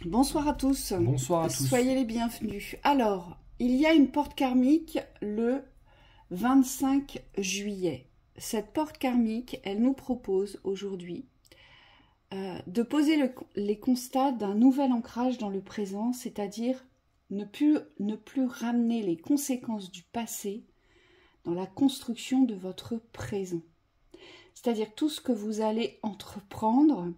Bonsoir à tous. Bonsoir à tous. Soyez les bienvenus. Alors, il y a une porte karmique le 25 juillet. Cette porte karmique, elle nous propose aujourd'hui de poser les constats d'un nouvel ancrage dans le présent, c'est-à-dire ne plus ramener les conséquences du passé dans la construction de votre présent. C'est-à-dire tout ce que vous allez entreprendre,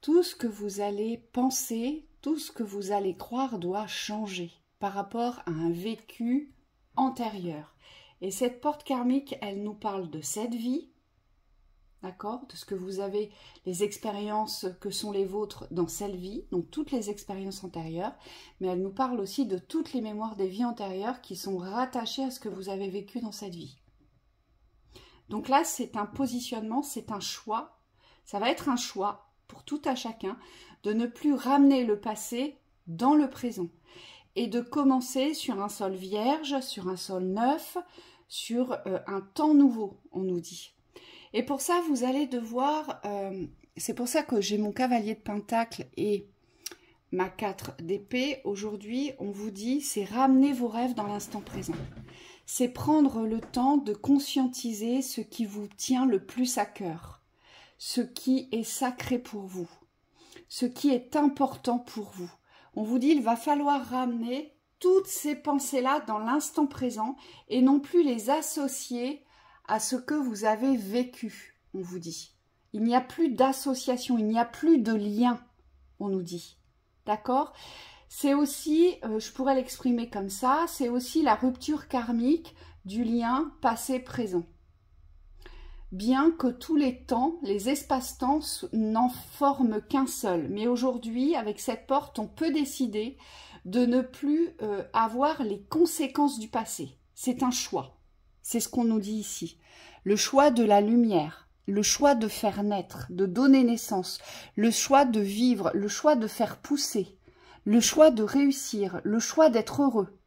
tout ce que vous allez penser, tout ce que vous allez croire doit changer par rapport à un vécu antérieur. Et cette porte karmique, elle nous parle de cette vie, d'accord, de ce que vous avez, les expériences que sont les vôtres dans cette vie, donc toutes les expériences antérieures, mais elle nous parle aussi de toutes les mémoires des vies antérieures qui sont rattachées à ce que vous avez vécu dans cette vie. Donc là, c'est un positionnement, c'est un choix, ça va être un choix pour tout à chacun, de ne plus ramener le passé dans le présent et de commencer sur un sol vierge, sur un sol neuf, sur un temps nouveau, on nous dit. Et pour ça, vous allez devoir, c'est pour ça que j'ai mon cavalier de pentacle et ma 4 d'épée. Aujourd'hui, on vous dit, c'est ramener vos rêves dans l'instant présent. C'est prendre le temps de conscientiser ce qui vous tient le plus à cœur. Ce qui est sacré pour vous, ce qui est important pour vous. On vous dit, il va falloir ramener toutes ces pensées-là dans l'instant présent et non plus les associer à ce que vous avez vécu, on vous dit. Il n'y a plus d'association, il n'y a plus de lien, on nous dit. D'accord ? C'est aussi, je pourrais l'exprimer comme ça, c'est aussi la rupture karmique du lien passé-présent. Bien que tous les temps, les espaces-temps n'en forment qu'un seul. Mais aujourd'hui, avec cette porte, on peut décider de ne plus avoir les conséquences du passé. C'est un choix. C'est ce qu'on nous dit ici. Le choix de la lumière, le choix de faire naître, de donner naissance, le choix de vivre, le choix de faire pousser, le choix de réussir, le choix d'être heureux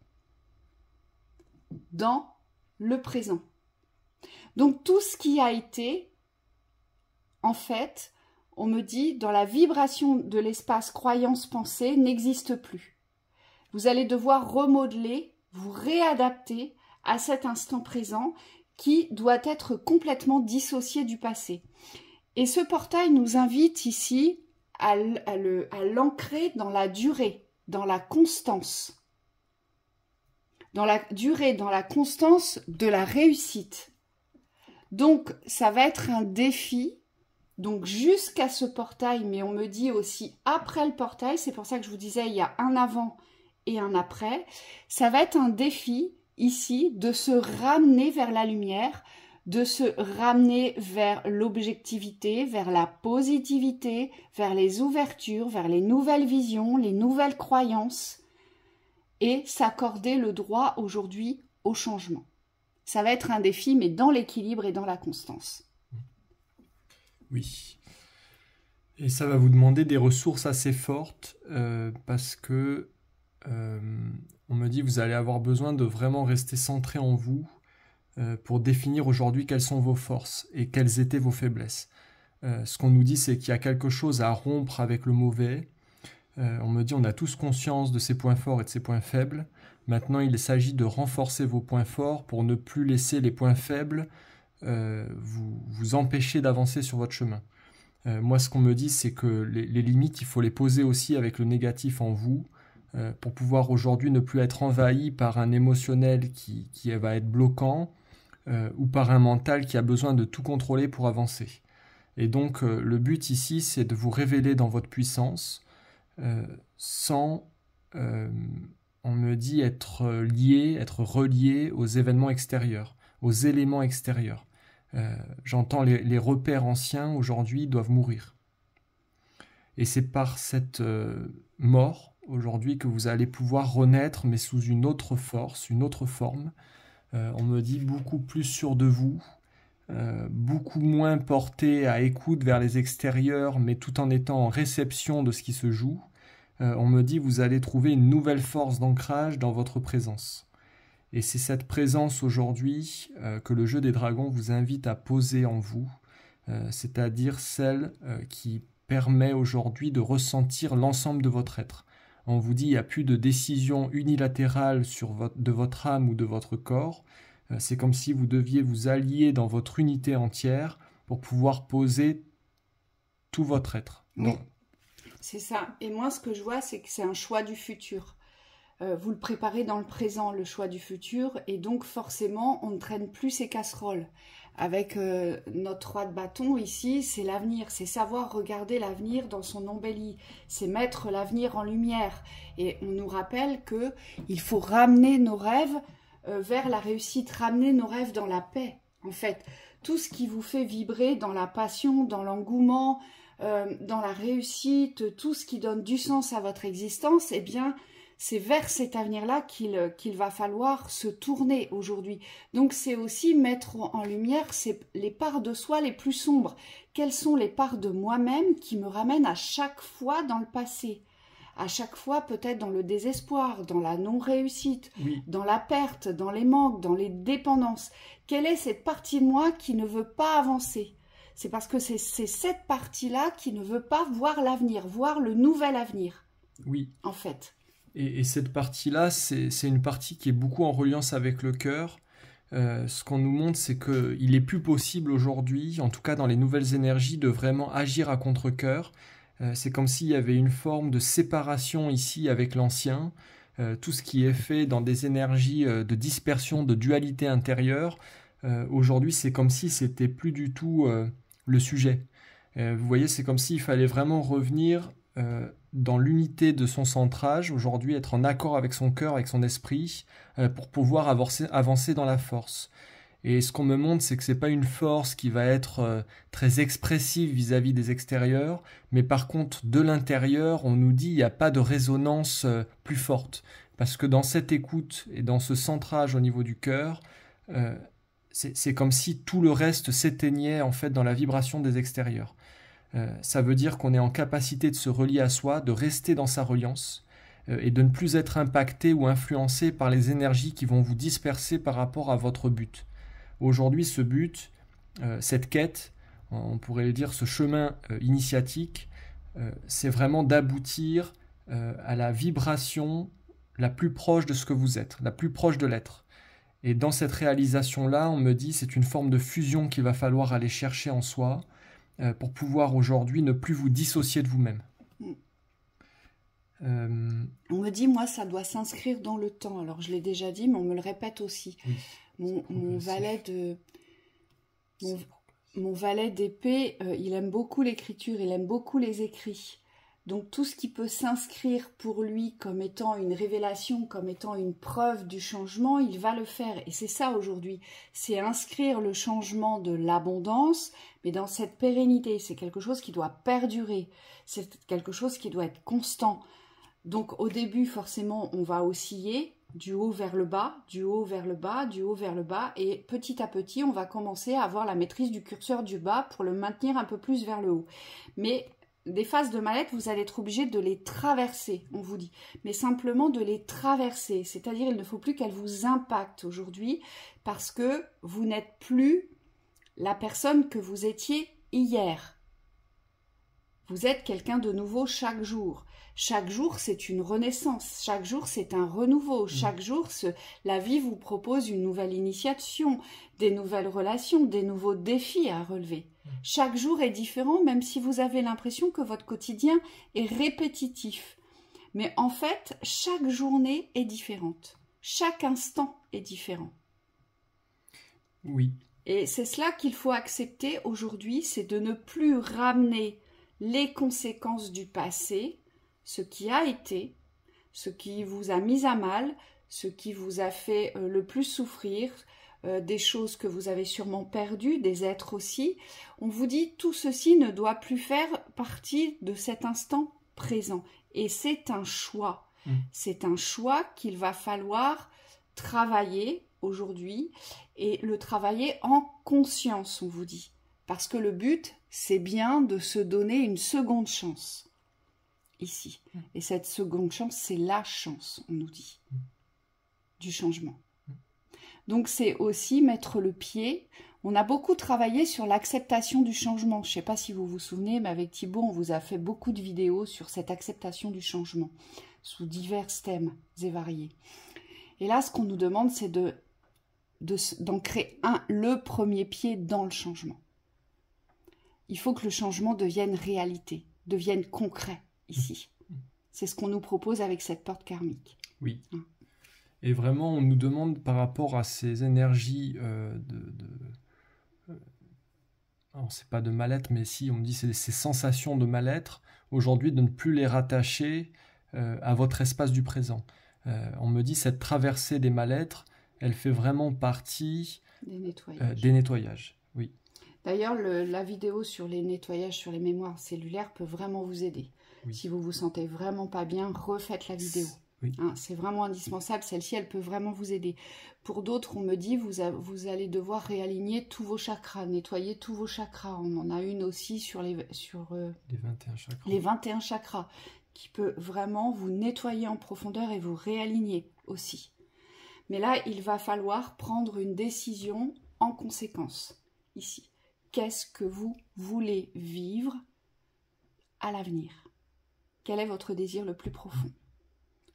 dans le présent. Donc tout ce qui a été, en fait, on me dit, dans la vibration de l'espace croyance-pensée, n'existe plus. Vous allez devoir remodeler, vous réadapter à cet instant présent qui doit être complètement dissocié du passé. Et ce portail nous invite ici à l'ancrer dans la durée, dans la constance. Dans la durée, dans la constance de la réussite. Donc, ça va être un défi, donc jusqu'à ce portail, mais on me dit aussi après le portail, c'est pour ça que je vous disais, il y a un avant et un après, ça va être un défi ici de se ramener vers la lumière, de se ramener vers l'objectivité, vers la positivité, vers les ouvertures, vers les nouvelles visions, les nouvelles croyances, et s'accorder le droit aujourd'hui au changement. Ça va être un défi, mais dans l'équilibre et dans la constance. Oui. Et ça va vous demander des ressources assez fortes parce que on me dit que vous allez avoir besoin de vraiment rester centré en vous pour définir aujourd'hui quelles sont vos forces et quelles étaient vos faiblesses. Ce qu'on nous dit, c'est qu'il y a quelque chose à rompre avec le mauvais. On me dit on a tous conscience de ses points forts et de ses points faibles. Maintenant, il s'agit de renforcer vos points forts pour ne plus laisser les points faibles vous empêcher d'avancer sur votre chemin. Moi, ce qu'on me dit, c'est que les limites, il faut les poser aussi avec le négatif en vous pour pouvoir aujourd'hui ne plus être envahi par un émotionnel qui va être bloquant ou par un mental qui a besoin de tout contrôler pour avancer. Et donc, le but ici, c'est de vous révéler dans votre puissance sans... on me dit être lié, être relié aux événements extérieurs, aux éléments extérieurs. J'entends les repères anciens aujourd'hui doivent mourir. Et c'est par cette mort aujourd'hui que vous allez pouvoir renaître, mais sous une autre force, une autre forme. On me dit beaucoup plus sûr de vous, beaucoup moins porté à écoute vers les extérieurs, mais tout en étant en réception de ce qui se joue. On me dit vous allez trouver une nouvelle force d'ancrage dans votre présence. Et c'est cette présence aujourd'hui que le jeu des dragons vous invite à poser en vous, c'est-à-dire celle qui permet aujourd'hui de ressentir l'ensemble de votre être. On vous dit il n'y a plus de décision unilatérale de votre âme ou de votre corps. C'est comme si vous deviez vous allier dans votre unité entière pour pouvoir poser tout votre être. Oui, c'est ça. Et moi, ce que je vois, c'est que c'est un choix du futur. Vous le préparez dans le présent, le choix du futur, et donc forcément, on ne traîne plus ses casseroles. Avec notre roi de bâton ici, c'est l'avenir, c'est savoir regarder l'avenir dans son embellie, c'est mettre l'avenir en lumière. Et on nous rappelle qu'il faut ramener nos rêves vers la réussite, ramener nos rêves dans la paix. En fait, tout ce qui vous fait vibrer dans la passion, dans l'engouement, dans la réussite, tout ce qui donne du sens à votre existence, eh bien, c'est vers cet avenir-là qu'il va falloir se tourner aujourd'hui. Donc c'est aussi mettre en lumière les parts de soi les plus sombres. Quelles sont les parts de moi-même qui me ramènent à chaque fois dans le passé? À chaque fois peut-être dans le désespoir, dans la non-réussite, dans la perte, dans les manques, dans les dépendances. Quelle est cette partie de moi qui ne veut pas avancer? C'est parce que c'est cette partie-là qui ne veut pas voir l'avenir, voir le nouvel avenir. Oui. En fait. Et cette partie-là, c'est une partie qui est beaucoup en reliance avec le cœur. Ce qu'on nous montre, c'est qu'il n'est plus possible aujourd'hui, en tout cas dans les nouvelles énergies, de vraiment agir à contre-cœur. C'est comme s'il y avait une forme de séparation ici avec l'ancien. Tout ce qui est fait dans des énergies de dispersion, de dualité intérieure, aujourd'hui, c'est comme si c'était plus du tout le sujet. Vous voyez, c'est comme s'il fallait vraiment revenir dans l'unité de son centrage, aujourd'hui être en accord avec son cœur, avec son esprit, pour pouvoir avancer dans la force. Et ce qu'on me montre, c'est que ce n'est pas une force qui va être très expressive vis-à-vis des extérieurs, mais par contre, de l'intérieur, on nous dit qu'il n'y a pas de résonance plus forte. Parce que dans cette écoute et dans ce centrage au niveau du cœur, c'est comme si tout le reste s'éteignait en fait dans la vibration des extérieurs. Ça veut dire qu'on est en capacité de se relier à soi, de rester dans sa reliance et de ne plus être impacté ou influencé par les énergies qui vont vous disperser par rapport à votre but. Aujourd'hui, ce but, cette quête, on pourrait le dire ce chemin initiatique, c'est vraiment d'aboutir à la vibration la plus proche de ce que vous êtes, la plus proche de l'être. Et dans cette réalisation-là, on me dit c'est une forme de fusion qu'il va falloir aller chercher en soi, pour pouvoir aujourd'hui ne plus vous dissocier de vous-même. On me dit, moi, ça doit s'inscrire dans le temps. Alors, je l'ai déjà dit, mais on me le répète aussi. Oui, mon valet d'épée, il aime beaucoup l'écriture, il aime beaucoup les écrits. Donc, tout ce qui peut s'inscrire pour lui comme étant une révélation, comme étant une preuve du changement, il va le faire. Et c'est ça aujourd'hui, c'est inscrire le changement de l'abondance, mais dans cette pérennité. C'est quelque chose qui doit perdurer, c'est quelque chose qui doit être constant. Donc, au début, forcément, on va osciller du haut vers le bas, du haut vers le bas, du haut vers le bas. Et petit à petit, on va commencer à avoir la maîtrise du curseur du bas pour le maintenir un peu plus vers le haut. Mais des phases de mal-être, vous allez être obligé de les traverser, on vous dit. Mais simplement de les traverser. C'est-à-dire, il ne faut plus qu'elles vous impactent aujourd'hui parce que vous n'êtes plus la personne que vous étiez hier. Vous êtes quelqu'un de nouveau chaque jour. Chaque jour, c'est une renaissance. Chaque jour, c'est un renouveau. Chaque jour, la vie vous propose une nouvelle initiation, des nouvelles relations, des nouveaux défis à relever. Chaque jour est différent, même si vous avez l'impression que votre quotidien est répétitif. Mais en fait, chaque journée est différente. Chaque instant est différent. Oui. Et c'est cela qu'il faut accepter aujourd'hui, c'est de ne plus ramener les conséquences du passé, ce qui a été, ce qui vous a mis à mal, ce qui vous a fait le plus souffrir, des choses que vous avez sûrement perdues, des êtres aussi. On vous dit tout ceci ne doit plus faire partie de cet instant présent. Et c'est un choix. C'est un choix qu'il va falloir travailler aujourd'hui et le travailler en conscience, on vous dit. Parce que le but, c'est bien de se donner une seconde chance. Ici. Et cette seconde chance, c'est la chance, on nous dit, du changement. Donc c'est aussi mettre le pied, On a beaucoup travaillé sur l'acceptation du changement. Je ne sais pas si vous vous souvenez, mais avec Thibaut, on vous a fait beaucoup de vidéos sur cette acceptation du changement, sous divers thèmes et variés. Et là, ce qu'on nous demande, c'est d'ancrer le premier pied dans le changement. Il faut que le changement devienne réalité, devienne concret ici. C'est ce qu'on nous propose avec cette porte karmique. Oui. Et vraiment, on nous demande par rapport à ces énergies alors c'est pas de mal-être, mais si, on me dit c'est ces sensations de mal-être, aujourd'hui de ne plus les rattacher à votre espace du présent. On me dit cette traversée des mal-être, elle fait vraiment partie des nettoyages. Oui. D'ailleurs, la vidéo sur les nettoyages sur les mémoires cellulaires peut vraiment vous aider. Oui. Si vous vous sentez vraiment pas bien, refaites la vidéo. Oui. Hein, c'est vraiment indispensable. Celle-ci, elle peut vraiment vous aider. Pour d'autres, on me dit, vous allez devoir réaligner tous vos chakras, nettoyer tous vos chakras. On en a une aussi sur les 21 chakras. Les 21 chakras, qui peut vraiment vous nettoyer en profondeur et vous réaligner aussi. Mais là, il va falloir prendre une décision en conséquence, ici. Qu'est-ce que vous voulez vivre à l'avenir? Quel est votre désir le plus profond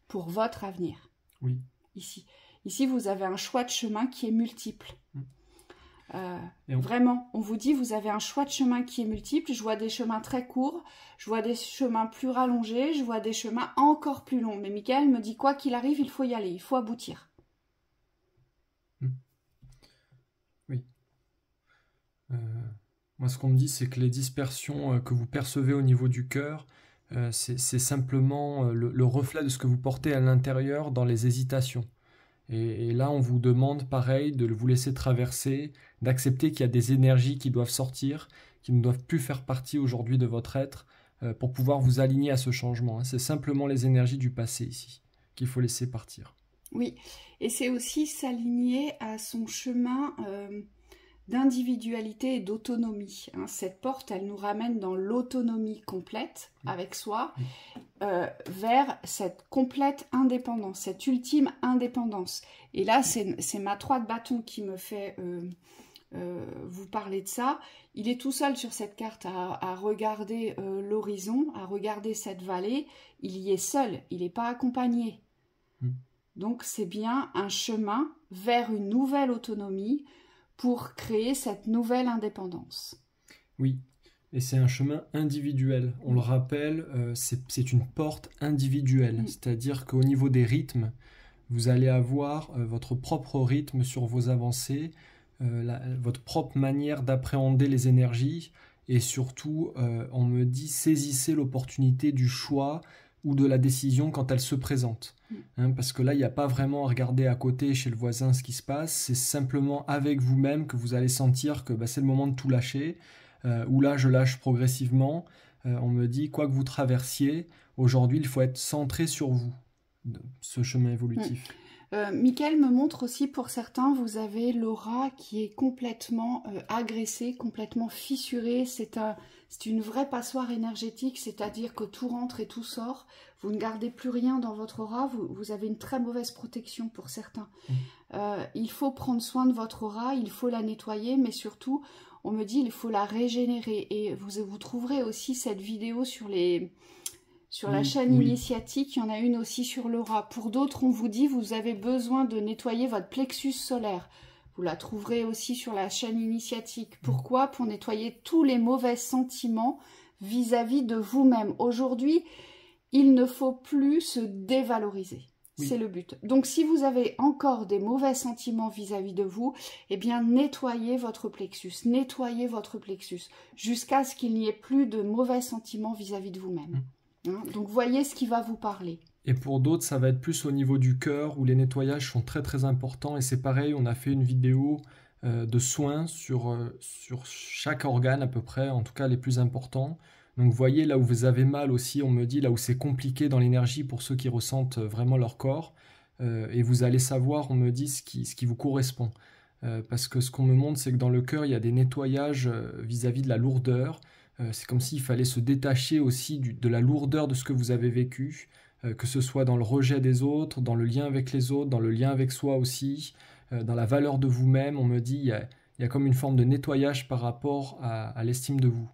pour votre avenir? Oui. Ici, vous avez un choix de chemin qui est multiple. Vraiment, on vous dit, vous avez un choix de chemin qui est multiple. Je vois des chemins très courts, je vois des chemins plus rallongés, je vois des chemins encore plus longs. Mais Michael me dit, quoi qu'il arrive, il faut y aller, il faut aboutir. Oui. Moi, ce qu'on me dit, c'est que les dispersions que vous percevez au niveau du cœur, c'est simplement le reflet de ce que vous portez à l'intérieur dans les hésitations. Et là, on vous demande, pareil, de vous laisser traverser, d'accepter qu'il y a des énergies qui doivent sortir, qui ne doivent plus faire partie aujourd'hui de votre être, pour pouvoir vous aligner à ce changement. C'est simplement les énergies du passé ici, qu'il faut laisser partir. Oui, et c'est aussi s'aligner à son chemin d'individualité et d'autonomie. Cette porte, elle nous ramène dans l'autonomie complète avec soi, vers cette complète indépendance, cette ultime indépendance. Et là, c'est ma 3 de bâton qui me fait vous parler de ça. Il est tout seul sur cette carte à regarder l'horizon, à regarder cette vallée. Il y est seul, il n'est pas accompagné. Donc c'est bien un chemin vers une nouvelle autonomie pour créer cette nouvelle indépendance. Oui, et c'est un chemin individuel. On le rappelle, c'est une porte individuelle. C'est-à-dire qu'au niveau des rythmes, vous allez avoir votre propre rythme sur vos avancées, votre propre manière d'appréhender les énergies, et surtout, on me dit, saisissez l'opportunité du choix ou de la décision quand elle se présente. Parce que là, il n'y a pas vraiment à regarder à côté chez le voisin ce qui se passe, c'est simplement avec vous-même que vous allez sentir que c'est le moment de tout lâcher, ou là je lâche progressivement. On me dit, quoi que vous traversiez, aujourd'hui il faut être centré sur vous, ce chemin évolutif. Michael me montre aussi, pour certains, vous avez l'aura qui est complètement agressée, complètement fissurée. C'est une vraie passoire énergétique, c'est-à-dire que tout rentre et tout sort. Vous ne gardez plus rien dans votre aura, vous avez une très mauvaise protection pour certains. Il faut prendre soin de votre aura, il faut la nettoyer, mais surtout, on me dit, il faut la régénérer. Et vous trouverez aussi cette vidéo sur la chaîne initiatique, il y en a une aussi sur l'aura. Pour d'autres, on vous dit, vous avez besoin de nettoyer votre plexus solaire. Vous la trouverez aussi sur la chaîne initiatique. Pourquoi? Pour nettoyer tous les mauvais sentiments vis-à-vis de vous-même. Aujourd'hui, il ne faut plus se dévaloriser. C'est le but. Donc, si vous avez encore des mauvais sentiments vis-à-vis de vous, eh bien, nettoyez votre plexus, jusqu'à ce qu'il n'y ait plus de mauvais sentiments vis-à-vis de vous-même. Donc, voyez ce qui va vous parler. Et pour d'autres, ça va être plus au niveau du cœur, où les nettoyages sont très très importants. Et c'est pareil, on a fait une vidéo de soins sur chaque organe à peu près, en tout cas les plus importants. Donc voyez là où vous avez mal aussi, on me dit, là où c'est compliqué dans l'énergie pour ceux qui ressentent vraiment leur corps. Et vous allez savoir, on me dit, ce qui vous correspond. Parce que ce qu'on me montre, c'est que dans le cœur, il y a des nettoyages vis-à-vis de la lourdeur. C'est comme s'il fallait se détacher aussi de la lourdeur de ce que vous avez vécu, que ce soit dans le rejet des autres, dans le lien avec les autres, dans le lien avec soi aussi, dans la valeur de vous-même. On me dit, il il y a comme une forme de nettoyage par rapport à l'estime de vous.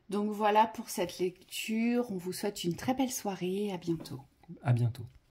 Donc voilà pour cette lecture. On vous souhaite une très belle soirée. À bientôt. À bientôt.